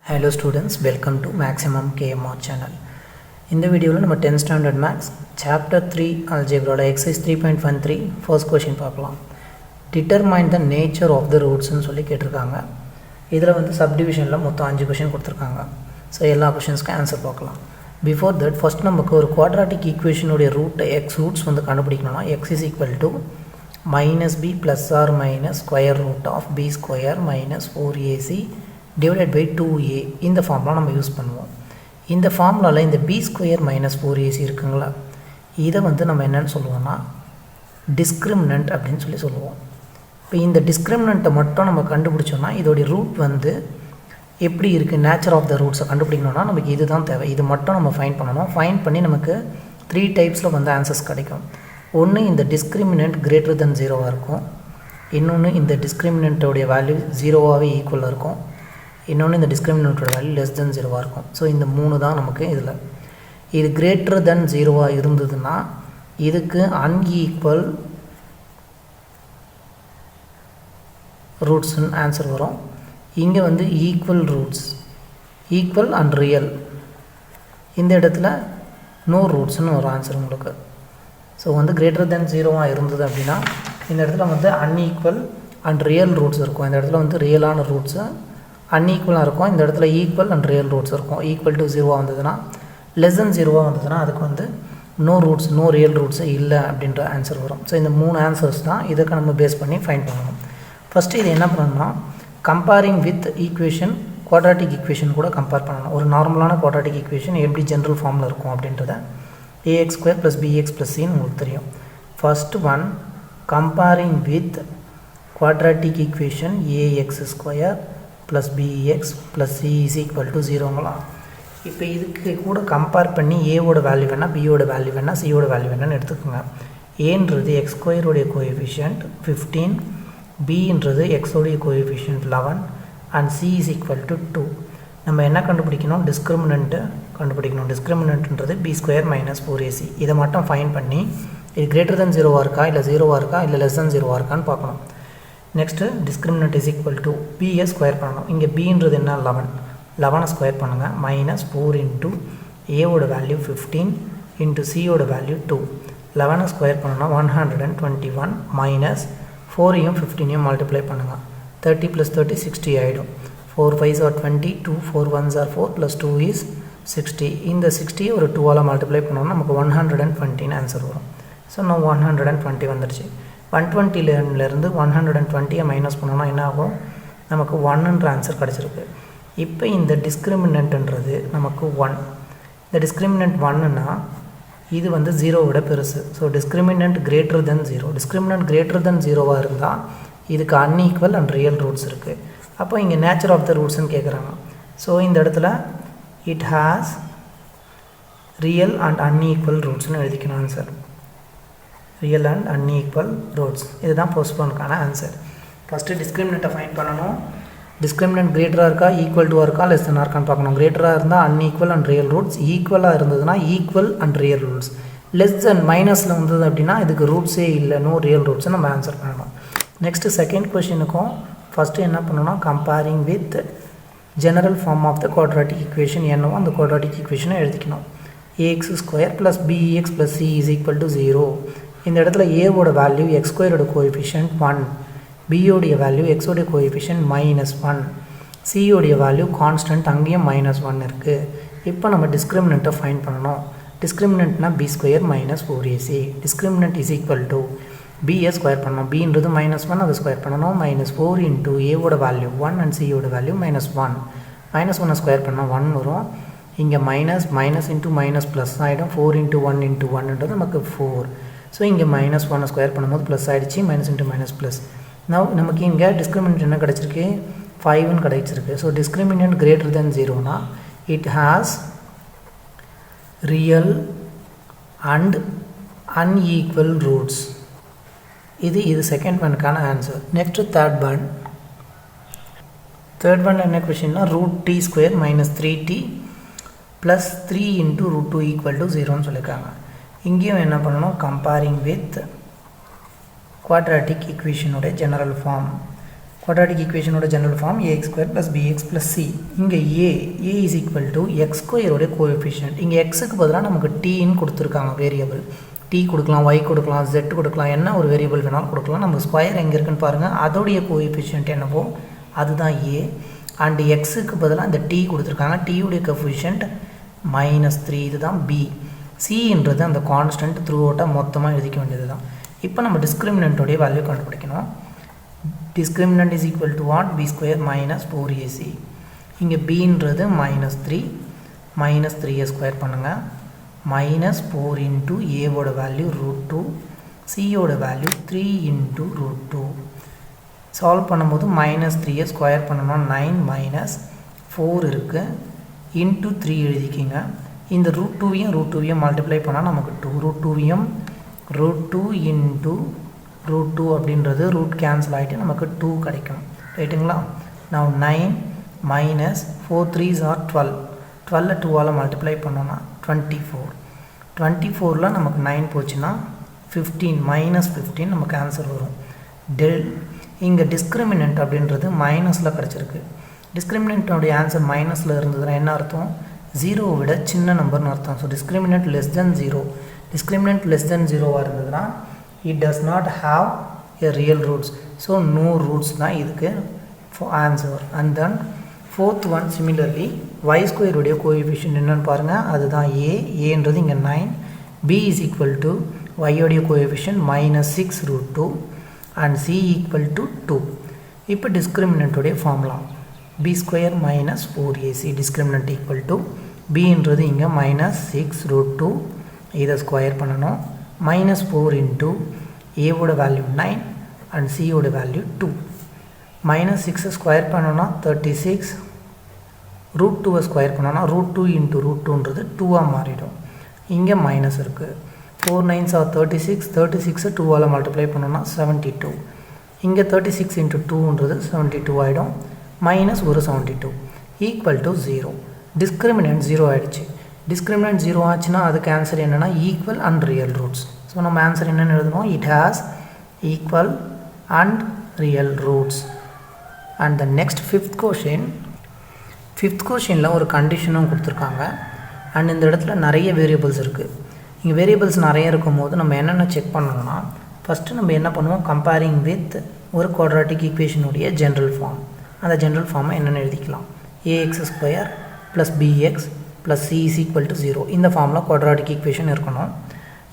Hello students, welcome to Mathsmmkmr channel. In the video, we will 10th standard maths Chapter-3 ALGEBRA EXERCISE-3.13 first question பார்க்கலாம். Determine the nature of the roots ன்னு சொல்லி கேட்டிருக்காங்க. இதில் வந்து சப்டிவிஷனில் மொத்தம் 5 question கொடுத்துருக்காங்க. So எல்லா கொஷின்ஸ்க்கும் ஆன்சர் பார்க்கலாம். பிஃபோர் தட் ஃபஸ்ட் நமக்கு ஒரு குவாட்ராட்டிக் ஈக்குவேஷனுடைய ரூட் எக்ஸ் ரூட்ஸ் வந்து கண்டுபிடிக்கணும்னா x is equal to -b + or - square root of b square - 4ac divided by 2a இந்த ஃபார்முலா நம்ம யூஸ் பண்ணுவோம். இந்த ஃபார்முலாவில் இந்த b ஸ்கொயர் - 4ac இருக்குங்களா, இதை வந்து நம்ம என்னென்னு சொல்லுவோம்னா டிஸ்கிரிமினன்ட் அப்படின்னு சொல்லுவோம். இப்போ இந்த டிஸ்கிரிமினண்ட்டை மட்டும் நம்ம கண்டுபிடிச்சோன்னா இதோடைய ரூட் வந்து எப்படி இருக்குது, நேச்சர் ஆஃப் த ரூட்ஸை கண்டுபிடிக்கணும்னா நமக்கு இது தான் தேவை. இது மட்டும் நம்ம ஃபைண்ட் பண்ணணும். ஃபைண்ட் பண்ணி நமக்கு 3 டைப்ஸில் வந்து ஆன்சர்ஸ் கிடைக்கும். ஒன்று இந்த டிஸ்கிரிமினன்ட் கிரேட்டர் தென் 0வாக இருக்கும், இன்னொன்று இந்த டிஸ்கிரிமினண்ட்டோடைய வேல்யூ 0வாகவே ஈக்குவலாக இருக்கும், இன்னொன்று இந்த டிஸ்கிரிமினண்ட்டோட வேல்யூ லெஸ் தென் 0வாக இருக்கும். ஸோ இந்த 3 தான் நமக்கு இதில். இது கிரேட்டர் தென் 0வாக இருந்ததுன்னா இதுக்கு அன்ஈக்குவல் ரூட்ஸ்ன்னு ஆன்சர் வரும். இங்கே வந்து equal roots, equal and real, இந்த இடத்துல நோ ரூட்ஸ்ன்னு ஒரு ஆன்சர் உங்களுக்கு. ஸோ வந்து கிரேட்டர் தென் 0வாக இருந்தது அப்படின்னா இந்த இடத்துல வந்து அன்ஈக்குவல் அண்ட் ரியல் ரூட்ஸ் இருக்கும். இந்த இடத்துல வந்து ரியலான ரூட்ஸு அன்ஈக்குவலாக இருக்கும், இந்த இடத்துல ஈக்குவல் அண்ட் ரியல் ரூட்ஸ் இருக்கும். ஈக்குவல் டு 0வாக வந்ததுன்னா, லெஸ் தென் 0வாக வந்ததுன்னா அதுக்கு வந்து no roots, no real roots இல்லை அப்படின்ற ஆன்சர் வரும். ஸோ இந்த 3 ஆன்சர்ஸ் தான் இதுக்கு நம்ம பேஸ் பண்ணி ஃபைண்ட் பண்ணணும். ஃபஸ்ட்டு இது என்ன பண்ணணும்னா comparing with equation, quadratic equation கூட கம்பேர் பண்ணணும். ஒரு நார்மலான குவாட்ராட்டிக் ஈக்குவேஷன் எப்படி ஜென்ரல் ஃபார்மில் இருக்கும் அப்படின்றத ax² + bx + c உங்களுக்கு தெரியும். First one comparing with quadratic equation ax² + bx + c = 0ங்களா. இப்போ இதுக்கு கூட கம்பேர் பண்ணி ஏவோட வேல்யூ வேணால், பியோட வேல்யூ வேணால், சியோட வேல்யூ வேணான்னு எடுத்துக்கோங்க. ஏன்றது x² உடைய கோஎஃபிஷியன்ட் 15, bன்றது x உடைய கோஎஃபிஷியன்ட் 11 அண்ட் c = 2. நம்ம என்ன கண்டுபிடிக்கணும், டிஸ்கிரிமினண்ட்டு கண்டுபிடிக்கணும். டிஸ்கிரிமினண்ட்ன்றது b² - 4ac. இதை மட்டும் ஃபைன் பண்ணி இது கிரேட்டர் தென் 0வாக இருக்கா, இல்லை 0வாக இருக்கா, இல்லை லெஸ் தென் 0வாக இருக்கான்னு பார்க்கணும். Next discriminant is equal to பியை ஸ்கொயர் பண்ணணும். இங்கே பின்றது என்ன, 11 ஸ்கொயர் பண்ணுங்கள். -4 இன்ட்டு ஏவோட வேல்யூ 15 இன்ட்டு சியோட வேல்யூ 2. 11 ஸ்கொயர் பண்ணோன்னா 121 மைனஸ் 4ஐயும் 15ஐயும் மல்டிப்ளை பண்ணுங்கள். 30 + 30 60 ஆகிடும். 4 5s are 20, 2 4 1s are 4 + 2 is 60. இந்த 60 ஒரு 2ஆல் மல்டிப்ளை பண்ணோன்னா நமக்கு 120 ஆன்சர் வரும். ஸோ நான் 120 வந்துடுச்சு. 120லேருந்து 120ஐ மைனஸ் பண்ணோன்னா என்ன ஆகும், நமக்கு 1ன்ற ஆன்சர் கிடச்சிருக்கு. இப்போ இந்த டிஸ்கிரிமினன்ட்ன்றது நமக்கு 1. இந்த டிஸ்கிரிமினன்ட் 1ன்னா இது வந்து 0 விட பெருசு. So discriminant greater than 0. Discriminant greater than 0வாக இருந்தால் இதுக்கு அன்ஈக்குவல் அண்ட் ரியல் ரூட்ஸ் இருக்குது. அப்போ இங்கே நேச்சர் ஆஃப் த ரூட்ஸ்ன்னு கேட்குறாங்க. ஸோ இந்த இடத்துல it has real and unequal ரூட்ஸ்னு எழுதிக்கணும் answer. Real and unequal roots, இதுதான் ஃபர்ஸ்ட் ஒன்க்கான ஆன்சர். ஃபஸ்ட்டு டிஸ்கிரிமினண்ட்டை ஃபைண்ட் பண்ணணும். டிஸ்கிரிமினன்ட் கிரேட்டராக இருக்கா, ஈக்குவல் டுவாக இருக்கா, லெஸ் தென்னாக இருக்கான்னு பார்க்கணும். கிரேட்டராக இருந்தால் அன்ஈக்குவல் அண்ட் ரியல் ரூட்ஸ், ஈக்குவலாக இருந்ததுன்னா equal and real roots, less than மைனஸில் வந்தது அப்படின்னா இதுக்கு ரூட்ஸே இல்லை, நோ ரியல் ரூட்ஸை நம்ம ஆன்சர் பண்ணணும். நெக்ஸ்ட்டு செகண்ட் கொஷினுக்கும் ஃபஸ்ட்டு என்ன பண்ணணும்னா comparing with general form of the quadratic equation என்னவோ அந்த குவாட்ராட்டிக் ஈக்குவேஷனை எழுதிக்கணும். ax² + bx + c = 0. இந்த இடத்துல ஏவோட வேல்யூ x² கோஎஃபிஷியன்ட் 1, பியோடைய வேல்யூ x உடைய கோஎஃபிஷியன்ட் -1, சியோடைய வேல்யூ கான்ஸ்டன்ட், அங்கேயும் -1 இருக்குது. இப்போ நம்ம டிஸ்கிரிமினண்ட்டை ஃபைண்ட் பண்ணணும். டிஸ்கிரிமினண்ட்னா b² - 4ac. Discriminant is equal to பியை ஸ்கொயர் பண்ணணும். பின்றது -1, அதை ஸ்கொயர் பண்ணணும். -4 இன்ட்டு ஏவோட வேல்யூ 1 அண்ட் சியோட வேல்யூ -1. -1 ஸ்கொயர் பண்ணால் 1 வரும். இங்கே மைனஸ் இன்ட்டு மைனஸ் ப்ளஸ் ஆகிடும். 4 × 1 × 1ன்றது நமக்கு 4. ஸோ இங்கே -1 ஸ்கொயர் பண்ணும்போது ப்ளஸ் ஆகிடுச்சு. Minus into minus plus. நமக்கு இங்கே டிஸ்கிரிமினன்ட் என்ன கிடச்சிருக்கு, 5ன்னு கிடச்சிருக்கு. ஸோ டிஸ்கிரிமினன்ட் கிரேட்டர் தென் 0னா it has real and unequal roots. இது செகண்ட் ஒன்க்கான ஆன்சர். நெக்ஸ்ட்டு தேர்ட் ஒன் என்ன கொஷின்னா √t² - 3t + 3 × √2 = 0ன்னு சொல்லியிருக்காங்க. இங்கேயும் என்ன பண்ணணும், கம்பேரிங் வித் குவாட்ராட்டிக் ஈக்குவேஷனுடைய ஜெனரல் ஃபார்ம். quadratic equation ஓட general form ax square plus bx plus c. இங்கே a is equal to x square ஓட coefficient. இங்கே xக்கு பதிலா நமக்கு t ன்னு கொடுத்திருக்காங்க வேரியபிள். t கொடுக்கலாம், y கொடுக்கலாம், z கொடுக்கலாம், என்ன ஒரு வேரியபிள் வேணாலும் கொடுக்கலாம். நம்ம ஸ்கொயர் எங்கே இருக்குன்னு பாருங்க. அதோடைய கோஎஃபிஷியன்ட் என்னவோ அதுதான் a. அண்ட் xக்கு பதிலா இந்த t கொடுத்திருக்காங்க. t உடைய கோஎஃபிஷியன்ட் -3, இதுதான் b. c ன்றது அந்த கான்ஸ்டன்ட் த்ரூ அவுட்டா மொத்தமா எழுதிக்க வேண்டியதுதான். இப்போ நம்ம டிஸ்கிரிமினன்ட் உடைய வேல்யூ கண்டுபிடிக்கணும். Discriminant is equal to what? b square minus 4ac. இங்கே b ன்றது -3 -3a ஸ்கொயர் பண்ணுங்க. -4 into a ஓட வேல்யூ √2, c ஓட வேல்யூ 3 into √2. சால்வ் பண்ணும்போது -3a ஸ்கொயர் பண்ணணும். 9 -4 இருக்கு into 3 எழுதிக்கிங்க. இந்த √2வையும் மல்டிப்ளை பண்ணால் நமக்கு 2, √2வையும் √2 into √2 அப்படின்றது ரூட் கேன்சல் ஆகிட்டு நமக்கு 2 கிடைக்கும். ரைட்டுங்களா? now 9 minus 4 3s are 12. 12 2ஆல் multiply பண்ணோன்னா 24. 24ல் நமக்கு 9 போச்சுன்னா 15 -15 நமக்கு ஆன்சர் வரும். இங்கே டிஸ்கிரிமினன்ட் அப்படின்றது மைனஸில் கிடச்சிருக்கு. டிஸ்கிரிமினன்ட்டோடைய ஆன்சர் மைனஸில் இருந்ததுன்னா என்ன அர்த்தம்? 0 விட சின்ன நம்பர்னு அர்த்தம். So discriminant less than 0. Discriminant less than 0வாக இருந்ததுன்னா it does not have a real roots. So no roots தான் இதுக்கு answer. And then fourth one similarly y square உடைய கோஎஃபிஷியன்ட் என்னன்னு பாருங்க. அதுதான் a. ன்றது இங்கே 9. b is equal to y உடைய coefficient -6 √2 and c equal to 2. இப்போ டிஸ்கிரிமினன்ட் உடைய formula b square minus 4ac discriminant equal to b ன்றது இங்கே -6 √2, இதை ஸ்கொயர் பண்ணணும். -4 into a ஓட வேல்யூ 9 and c ஓட வேல்யூ 2. -6 ஸ்கொயர் பண்ணோன்னா 36, √2 ஸ்கொயர் பண்ணோன்னா √2 into √2ன்றது 2ஆக மாறிடும். இங்கே மைனஸ் இருக்குது. 4 9s are 36, 36 2ஆல் மல்டிப்ளை பண்ணோன்னா 72. இங்கே 36 into 2ன்றது 72 ஆகிடும். மைனஸ் ஒரு 72 ஈக்குவல் டு 0. டிஸ்கிரிமினன்ட் 0 ஆகிடுச்சு. டிஸ்கிரிமினன்ட் 0 ஆச்சுன்னா அதுக்கு ஆன்சர் என்னென்னா equal and real roots. So நம்ம ஆன்சர் என்னென்னு எழுதணும்? It has equal and real roots. And the next fifth கொஷினில் ஒரு கண்டிஷனும் கொடுத்துருக்காங்க. அண்ட் இந்த இடத்துல நிறைய வேரியபிள்ஸ் இருக்குது. இங்கே வேரியபிள்ஸ் நிறைய இருக்கும் போது நம்ம என்னென்ன செக் பண்ணணும்னா, ஃபஸ்ட்டு நம்ம என்ன பண்ணுவோம்? கம்பேரிங் வித் ஒரு குவாட்ராட்டிக் ஈக்குவேஷனுடைய ஜென்ரல் ஃபார்ம். அந்த ஜென்ரல் ஃபார்மை என்னென்னு எழுதிக்கலாம்? ax² + bx + c is equal to 0. இந்த ஃபார்மில் குவாட்ராட்டிக் ஈக்குவேஷன் இருக்கணும்.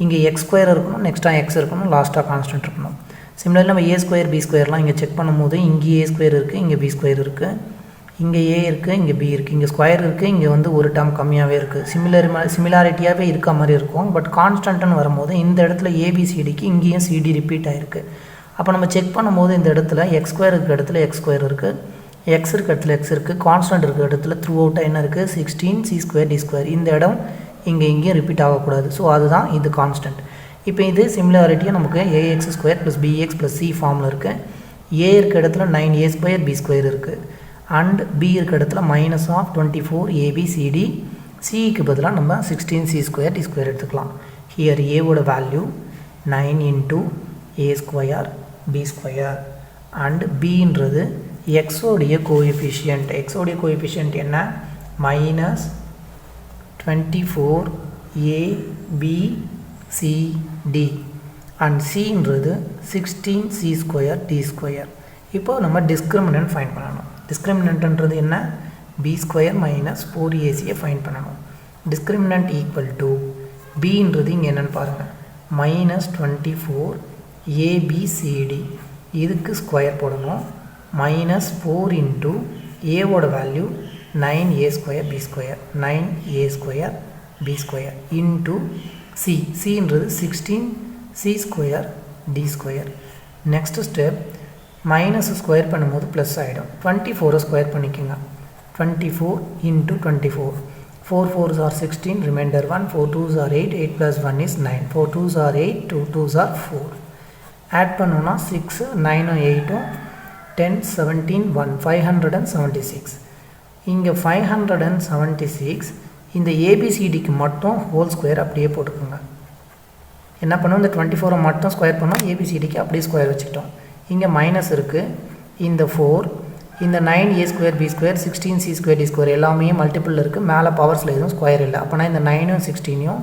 இங்கே x² இருக்கணும், நெக்ஸ்ட்டாக x இருக்கணும், லாஸ்ட்டாக கான்ஸ்டன்ட் இருக்கணும். சிமிலர்லி நம்ம a² b²லாம் இங்கே செக் பண்ணும்போது இங்கே a² இருக்குது, இங்கே b² இருக்குது, இங்கே a இருக்குது, இங்கே b இருக்குது, இங்கே ஸ்கொயர் இருக்குது, இங்கே வந்து ஒரு டேர்ம் கம்மியாகவே இருக்குது. சிமிலாரிட்டியாகவே இருக்க மாதிரி இருக்கும். பட் கான்ஸ்டன்ட்னு வரும்போது இந்த இடத்துல abcdக்கு இங்கேயும் cd ரிப்பீட் ஆகிருக்கு. அப்போ நம்ம செக் பண்ணும்போது இந்த இடத்துல x² இருக்கிற இடத்துல x² இருக்குது, x இருக்க இடத்துல x இருக்குது, கான்ஸ்டன்ட் இருக்கிற இடத்துல த்ரூ அவுட்டாக என்ன இருக்குது? 16 c² d². இந்த இடம் இங்கேயும் ரிப்பீட் ஆகக்கூடாது. ஸோ அதுதான் இது கான்ஸ்டன்ட். இப்போ இது சிமிலாரிட்டியாக நமக்கு ax² + bx + c ஃபார்மில் இருக்குது. a இருக்க இடத்துல 9a² b² இருக்குது. அண்ட் b இருக்க இடத்துல -24 abcd, cக்கு பதிலாக நம்ம 16 c² d² எடுத்துக்கலாம். ஹியர் a ஓட value 9 into a² b² and bன்றது x உடைய கோஎஃபிஷியன்ட். x உடைய கோஎஃபிஷியன்ட் என்ன? -24 abcd அண்ட் cன்றது 16 c² d². இப்போ நம்ம டிஸ்கிரிமினன்ட் ஃபைண்ட் பண்ணணும். டிஸ்கிரிமினன்ட்ன்றது என்ன? b² - 4ac ஃபைண்ட் பண்ணணும். டிஸ்கிரிமினன்ட் ஈக்குவல் டு bன்றது இங்கே என்னென்னு பாருங்கள். -24 abcd, இதுக்கு ஸ்கொயர் போடணும். -4 into a ஓட value 9a² b² 9a² b² into cன்றது 16 c² d². Next step minus square பண்ணும்போது ப்ளஸ் ஆகிடும். 24 ஸ்கொயர் பண்ணிக்கோங்க. 24 into 24, 4 4s are 16, remainder 1, 4 2s are 8, 8 plus 1 is 9, 4 2s are 8, 2 2s are 4. Add பண்ணோன்னா 6 9 8 10 17 1 576. இங்கே 576 இந்த ஏபிசிடிக்கு மட்டும் ஹோல் ஸ்கொயர் அப்படியே போட்டுக்கோங்க. என்ன பண்ணோம்? இந்த 24 மட்டும் ஸ்கொயர் பண்ணோம், ஏபிசிடிக்கு அப்படியே ஸ்கொயர் வச்சுக்கிட்டோம். இங்கே மைனஸ் இருக்குது, இந்த 4 இந்த 9a square b square 16c square d square எல்லாமே மல்டிபிள் இருக்குது. மேலே பவர்ஸில் எதுவும் ஸ்கொயர் இல்லை. அப்போனா இந்த 9ம் 16யும்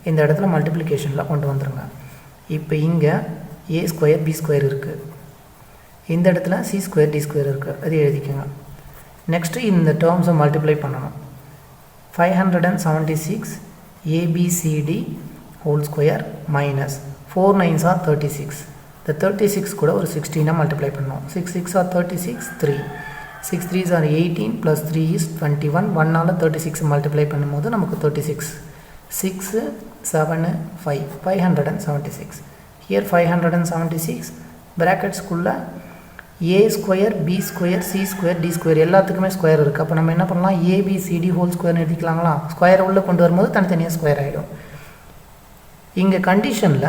இந்த இடத்துல மல்டிப்ளிகேஷனில் கொண்டு வந்துருங்க. இப்போ இங்கே a square b square இருக்குது. இந்த இடத்துல c square d square இருக்குது. அது எழுதிக்கோங்க. நெக்ஸ்ட்டு இந்த டேர்ம்ஸை மல்டிப்ளை பண்ணணும். 576 abcd whole square minus 4 9s are 36. இந்த 36 கூட ஒரு 16 மல்டிப்ளை பண்ணணும். 6 6 are 36, 3. 6 3s are 18 plus 3 is 21. 1ஆல் 36 multiply பண்ணும்போது நமக்கு 36. 6 7 5 576. Here 576 bracketsக்குள்ள a square b square c square d square எல்லாத்துக்குமே ஸ்கொயர் இருக்குது. அப்போ நம்ம என்ன பண்ணலாம், abcd ஹோல் ஸ்கொயர்னு எழுதிக்கலாங்களா? ஸ்கொயரை உள்ளே கொண்டு வரும்போது தனித்தனியாக ஸ்கொயர் ஆகிடும். இங்கே கண்டிஷனில்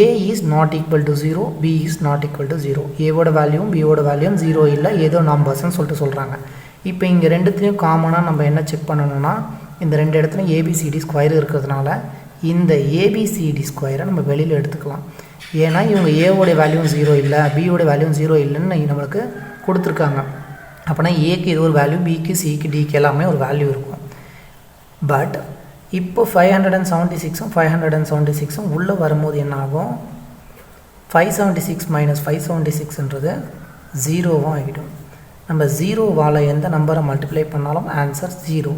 a is not equal to 0, b is not equal to 0. ஏவோட வேல்யூவும் பியோட வேல்யூவும் 0 இல்லை, ஏதோ நம்பர்ஸ்ன்னு சொல்கிறாங்க. இப்போ இங்கே ரெண்டுத்துலேயும் காமனாக நம்ம என்ன செக் பண்ணணும்னா, இந்த ரெண்டு இடத்துலையும் ஏபிசிடி ஸ்கொயர் இருக்கிறதுனால இந்த ஏபிசிடி ஸ்கொயரை நம்ம வெளியில் எடுத்துக்கலாம். ஏன்னா இவங்க ஏவோடைய வேல்யூவும் 0 இல்லை, பியோட வேல்யூவும் 0 இல்லைன்னு நம்மளுக்கு கொடுத்துருக்காங்க. அப்போனா ஏக்கு இது ஒரு வேல்யூ, பிக்கு சிக்கு டிக்கு எல்லாமே ஒரு வேல்யூ இருக்கும். பட் இப்போ 576ம் 576ம் உள்ளே வரும்போது என்ன ஆகும், 576 மைனஸ் 576ன்றது 0வாக ஆகிடும். நம்ம 0வால் எந்த நம்பரை மல்டிப்ளை பண்ணாலும் ஆன்சர் 0.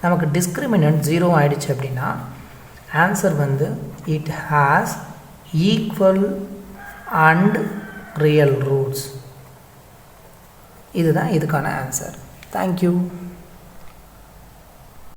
நமக்கு டிஸ்கிரிமினன்ட் 0 ஆகிடுச்சு அப்படின்னா ஆன்சர் வந்து it has equal and real roots. இதுதான் இதுக்கான ஆன்சர். தேங்க்யூ.